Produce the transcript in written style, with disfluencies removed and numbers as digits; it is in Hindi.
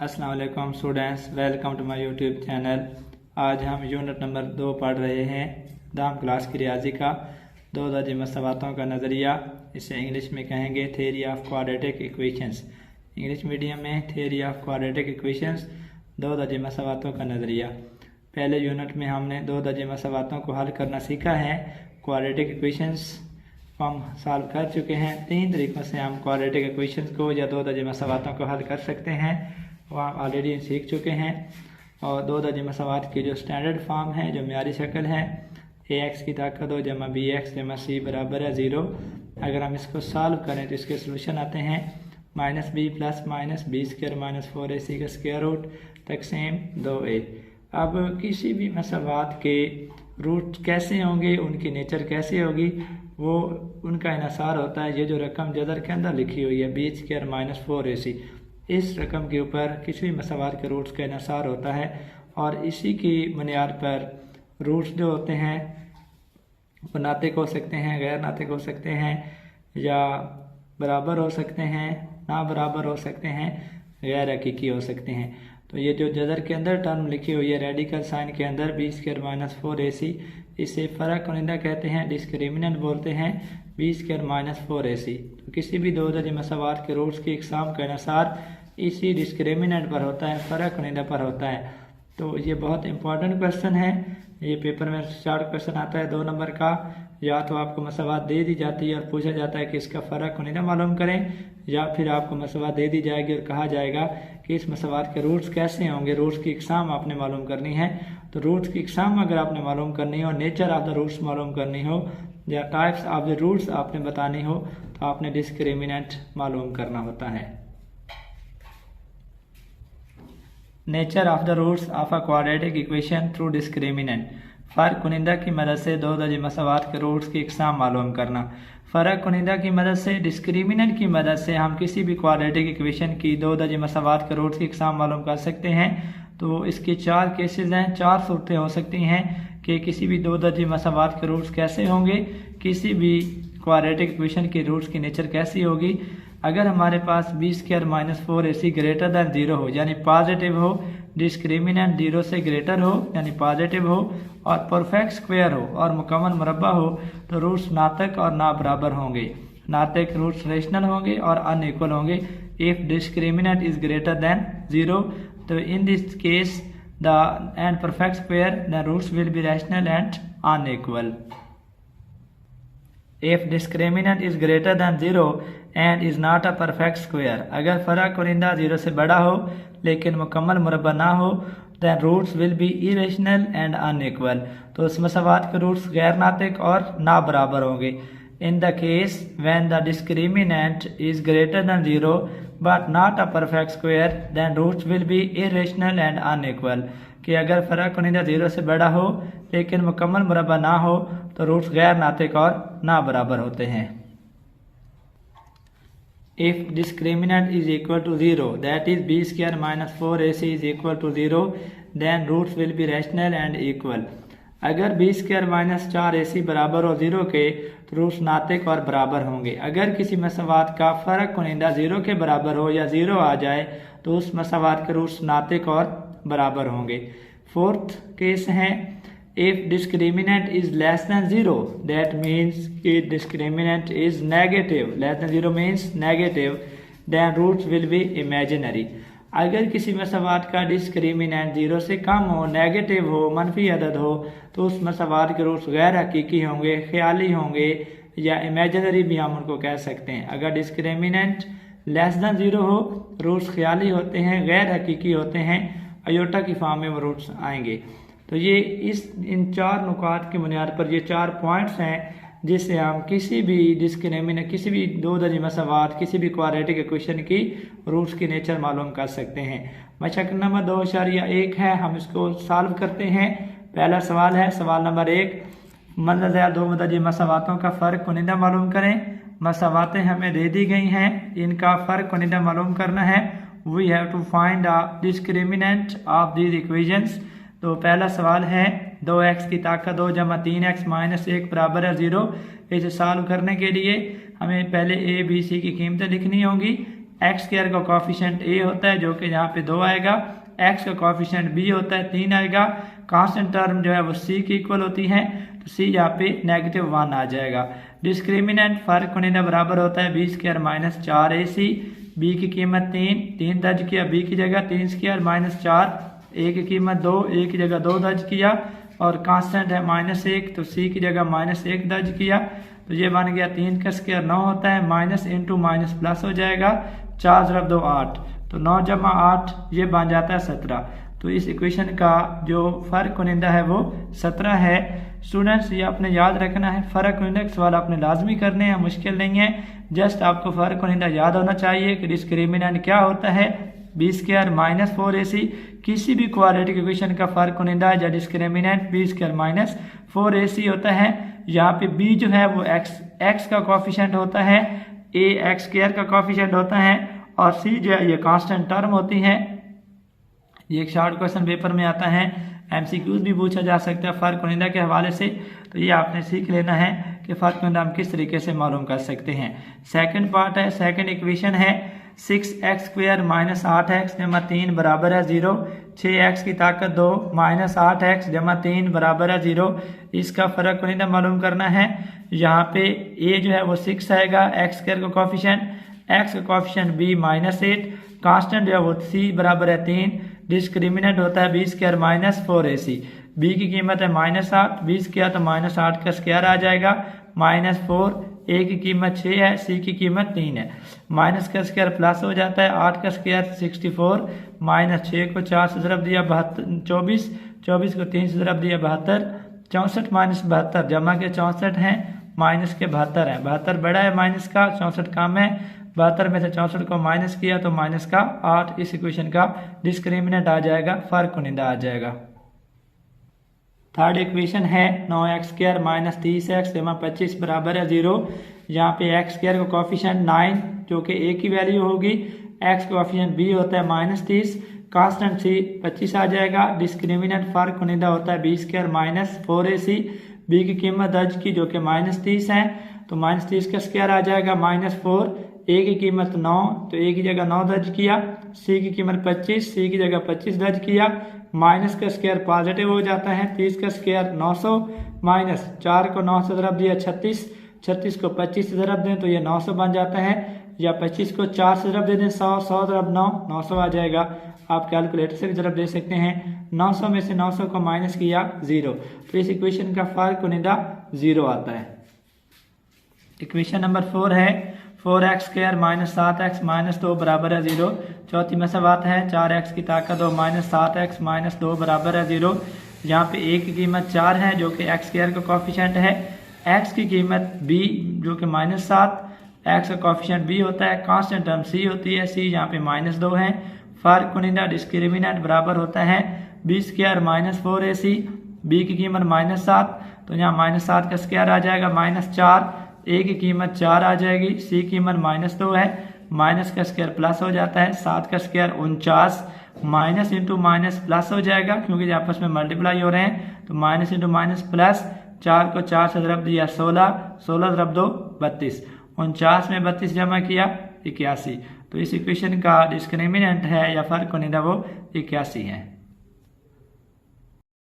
अस्सलाम वालेकुम students, welcome to my YouTube channel. आज हम यूनिट नंबर 2 पढ़ रहे हैं, दाम क्लास की रियाजी का दो दर्जे मसवातों का नज़रिया। इसे इंग्लिश में कहेंगे theory of quadratic equations. English medium में थ्योरी ऑफ क्वाड्रेटिक इक्वेशंस, दो दर्जे मसवातों का नज़रिया। पहले यूनिट में हमने दो दर्जे मसवातों को हल करना सीखा है। क्वाड्रेटिक इक्वेशंस को हम सॉल्व कर चुके हैं। 3 तरीक़ों से हम क्वाड्रेटिक इक्वेशंस को या दो दर्जे मसवातों को हल कर सकते हैं, वो आप ऑलरेडी सीख चुके हैं। और दो दर्जे मसवात की जो स्टैंडर्ड फॉर्म है, जो म्यारी शक्ल है, ax की ताकत 2 जमा bx जमा c बराबर है 0। अगर हम इसको सॉल्व करें तो इसके सोल्यूशन आते हैं -b plus -b square minus 4ac का स्क्वायर रूट तकसीम 2a। अब किसी भी मसवात के रूट कैसे होंगे, उनकी नेचर कैसे होगी, वो उनका इन्हिसार होता है ये जो रकम जदर के अंदर लिखी हुई है b स्क्वायर माइनस 4ac। इस रकम के ऊपर किसी भी मसवात के रूट्स का इन्हिसार होता है और इसी की बुनियाद पर रूट्स जो होते हैं वो नातिक हो सकते हैं, गैर नातिक हो सकते हैं, या बराबर हो सकते हैं, ना बराबर हो सकते हैं, गैर हकीकी हो सकते हैं। तो ये जो जदर के अंदर टर्म लिखी हुई है रेडिकल साइन के अंदर b स्क्वायर माइनस 4ac, इसे फ़र्क कुनिंदा कहते हैं, डिस्क्रिमिनेंट बोलते हैं b स्क्वायर माइनस 4ac। तो किसी भी दो दर्जे मसवात के रूट्स की इकसाम का इन्हिसार इसी डिस्क्रिमिनेंट पर होता है, फ़र्क कुनिंदा पर होता है। तो ये बहुत इंपॉर्टेंट क्वेश्चन है। ये पेपर में शॉर्ट क्वेश्चन आता है 2 नंबर का। या तो आपको मसवात दे दी जाती है और पूछा जाता है कि इसका फ़र्क कुनिंदा मालूम करें, या फिर आपको मसवात दे दी जाएगी और कहा जाएगा कि इस मसवात के रूट्स कैसे होंगे, रूट्स की इकसाम आपने मालूम करनी है। तो रूट्स की इकसाम अगर आपने मालूम करनी हो, नेचर ऑफ द रूट्स मालूम करनी हो, या टाइप्स ऑफ द रूट्स आपने बतानी हो, तो आपने डिस्क्रिमिनेंट मालूम करना होता है। Nature of the roots of a quadratic equation through discriminant. फ़र्क कुनिंदा की मदद से दो दर्जे मसवात के रूट्स की इकसाम मालूम करना। फ़र्क कुनिंदा की मदद से, डिस्क्रिमिनेंट की मदद से हम किसी भी क्वाड्रेटिक इक्वेशन की दो दर्जे मसवात के रूट्स की इकसाम मालूम कर सकते हैं। तो इसके 4 केसेस हैं, 4 सूरतें हो सकती हैं कि किसी भी दो दर्जे मसवात के रूट्स कैसे होंगे, किसी भी क्वाड्रेटिक इक्वेशन के रूट्स की नेचर कैसी होगी। अगर हमारे पास b square minus 4ac greater than 0 हो, यानी पॉजिटिव हो, डिस्क्रिमिनेंट 0 से ग्रेटर हो यानी पॉजिटिव हो, और परफेक्ट स्क्वायर हो और मुकम्मल मुरब्बा हो, तो रूट्स नातक और ना बराबर होंगे। नातक रूट्स रेशनल होंगे और अनइक्वल होंगे। If discriminant is greater than 0, तो in this case the and perfect square the roots will be rational and unequal. If discriminant is greater than 0 and is not a perfect square, अगर फ़र्क कुनिंदा 0 से बड़ा हो लेकिन मुकम्मल मुरब्बा ना हो, then roots will be irrational and unequal, तो उस मसवात के रूट्स गैर नातिक और ना बराबर होंगे। In the case when the discriminant is greater than 0 but not a perfect square, then roots will be irrational and unequal, कि अगर फ़र्क कुनिंदा 0 से बड़ा हो लेकिन मुकम्मल मुरब्बा ना हो, तो रूट्स गैर नातिक और ना बराबर होते हैं। If discriminant is equal to 0, that is b square minus 4ac is equal to 0, then roots will be rational and equal। अगर b स्क्वायर माइनस 4ac बराबर हो 0 के, तो रूट्स नातिक और बराबर होंगे। अगर किसी मसवात का फ़र्क कुनिंदा 0 के बराबर हो या 0 आ जाए, तो उस मसवात के रूट्स नातिक और बराबर होंगे। फोर्थ केस है if discriminant is less than 0, that means कि discriminant is negative, less than 0 means negative, then roots will be imaginary। अगर किसी मसवात का डिस्क्रिमिनेंट 0 से कम हो, नेगेटिव हो, मनफी अदद हो, तो उस मसवात के रूट्स गैर हकीकी होंगे, ख्याली होंगे, या इमेजिनरी भी हम उनको कह सकते हैं। अगर डिस्क्रिमिनेंट लेस दैन 0 हो, रूट्स ख्याली होते हैं, गैर हकीकी होते हैं, अयोटा की फॉर्म में वो रूट्स आएंगे। तो ये इन 4 नुकात की बुनियाद पर ये 4 पॉइंट्स हैं जिससे हम किसी भी डिस्क्रिमिनेंट, किसी भी दो दर्जे मसवात, किसी भी क्वाड्रेटिक इक्वेशन की रूट्स की नेचर मालूम कर सकते हैं। मशक्कत नंबर 2.1 है, हम इसको सॉल्व करते हैं। पहला सवाल है, सवाल नंबर 1, मदद दो दर्जे मसवातों का फ़र्क कुनिंदा मालूम करें। मसवातें हमें दे दी गई हैं, इनका फ़र्क कुनिंदा मालूम करना है। We have to find the discriminant of these equations. तो पहला सवाल है 2x की ताकत 2 जमा 3x माइनस 1 बराबर है 0। इसे सॉल्व करने के लिए हमें पहले a b c की कीमतें लिखनी होंगी। एक्स स्क्वायर का कोफिशिएंट ए होता है जो कि यहाँ पे 2 आएगा, एक्स का कोफिशिएंट बी होता है 3 आएगा, कांस्टेंट टर्म जो है वो सी की इक्वल होती है, तो सी यहाँ पे -1 आ जाएगा। डिस्क्रिमिनेंट फर्क होने बराबर होता है B square minus 4ac, B की कीमत 3 दर्ज किया, बी की जगह 3 स्क्वायर माइनस 4, ए की कीमत 2, ए की जगह 2 दर्ज किया, और कांस्टेंट है -1 तो सी की जगह -1 दर्ज किया, तो ये बन गया 3 का स्क्वायर 9 होता है, माइनस इंटू माइनस प्लस हो जाएगा, 4 × 2 8, तो 9 × 8 ये बन जाता है 17। तो इस इक्वेशन का जो फर्क कुनिंदा है वो 17 है। स्टूडेंट्स ये आपने याद रखना है, फर्क कुनिंदा के सवाल आपने लाजमी करने हैं, मुश्किल नहीं है, जस्ट आपको फर्क कुनिंदा याद होना चाहिए कि डिस्क्रिमिनेंट क्या होता है, बी स्क्वायर माइनस 4ac, किसी भी क्वाड्रेटिक इक्वेशन का फर्क कुनिंदा या discriminant B square minus 4ac होता है। यहाँ पे b जो है वो x का कोफिशिएंट होता है, a x स्क्वायर का कोफिशिएंट होता है, और c जो है ये कांस्टेंट टर्म होती है। ये एक शॉर्ट क्वेश्चन पेपर में आता है, MCQs भी पूछा जा सकता है फर्क कुनिंदा के हवाले से, तो ये आपने सीख लेना है कि फर्क कुनिंदा हम किस तरीके से मालूम कर सकते हैं। सेकंड पार्ट है, सेकंड इक्वेशन है 6x² माइनस 8x जमा 3 बराबर है 0, 6x की ताकत 2 माइनस 8x जमा 3 बराबर है 0, इसका फर्क कुनिंदा मालूम करना है। यहाँ पे a जो है वो 6 आएगा, x स्क्वायर का कोफिशिएंट, x का कोफिशिएंट b -8, कांस्टेंट जो है वो c बराबर है 3, डिस्क्रिमिनेंट होता है B square minus 4ac, b की कीमत है -8, b स्क्वायर तो -8 का स्क्वायर आ जाएगा, -4, a की कीमत 6 है, c की कीमत 3 है, माइनस का स्क्वायर प्लस हो जाता है, 8 का स्क्वायर 64, -6 को 4 से ज़रब दिया 24, 24 को 3 से ज़रब दिया 72, 64 माइनस 72 जमा के 64 हैं, माइनस के 72 है, 72 बड़ा है माइनस का, 64 कम है, 72 में से 64 को माइनस किया तो माइनस का 8, इस इक्वेशन का डिस्क्रिमिनेंट आ जाएगा, फर्क कुनिंदा आ जाएगा। थर्ड इक्वेशन है 9x² माइनस 30x जमा 25 बराबर है 0, यहाँ पे x स्क्वायर का कोफिशिएंट 9 जो कि a की वैल्यू होगी, x का कोफिशिएंट b होता है -30, कांस्टेंट c 25 आ जाएगा, डिस्क्रिमिनेंट फर्क कुनिंदा होता है b square minus 4ac, b की कीमत दर्ज की जो कि -30 है, तो -30 का स्क्वायर आ जाएगा -4, a की कीमत 9 तो a की जगह 9 दर्ज किया, c की कीमत 25, c की जगह 25 दर्ज किया, माइनस का स्क्वायर पॉजिटिव हो जाता है, 30 का स्क्वायर 900, माइनस 4 को 9 से ज़रब दिया 36, 36 को 25 से ज़रब दें तो ये 900 बन जाता है, या 25 को 4 से ज़रब दे दें 100, 100 ज़रब 9, 900 आ जाएगा। आप कैलकुलेटर से भी ज़रब दे सकते हैं, 900 में से 900 को माइनस किया 0, तो इस इक्वेशन का फर्क कुनिंदा 0 आता है। इक्वेशन नंबर 4 है 4x² माइनस 7x माइनस 2 बराबर है 0, चौथी मसवात है 4x की ताकत 2 माइनस 7x माइनस 2 बराबर है 0, यहाँ पे a की कीमत 4 है जो कि x² का कोफिशिएंट है, x की कीमत b जो कि -7, x का कोफिशिएंट b होता है, कांस्टेंट टर्म c होती है, c यहाँ पे -2 है, फर्क कुनिंदा डिस्क्रिमिनेंट बराबर होता है b square minus 4ac, b की कीमत -7 तो यहाँ -7 का स्क्वायर आ जाएगा, -4, a की कीमत 4 आ जाएगी, c कीमत -2 है, माइनस का स्क्वायर प्लस हो जाता है, 7 का square 49, minus into minus plus हो जाएगा क्योंकि आपस में मल्टीप्लाई हो रहे हैं, तो माइनस इंटू माइनस प्लस, 4 को 4 से ज़रब दिया 16, 16 ज़रब 2 32, 49 में 32 जमा किया 81, तो इस इक्वेशन का डिस्क्रिमिनेंट है या फर्क कुनिंदा वो 81 है।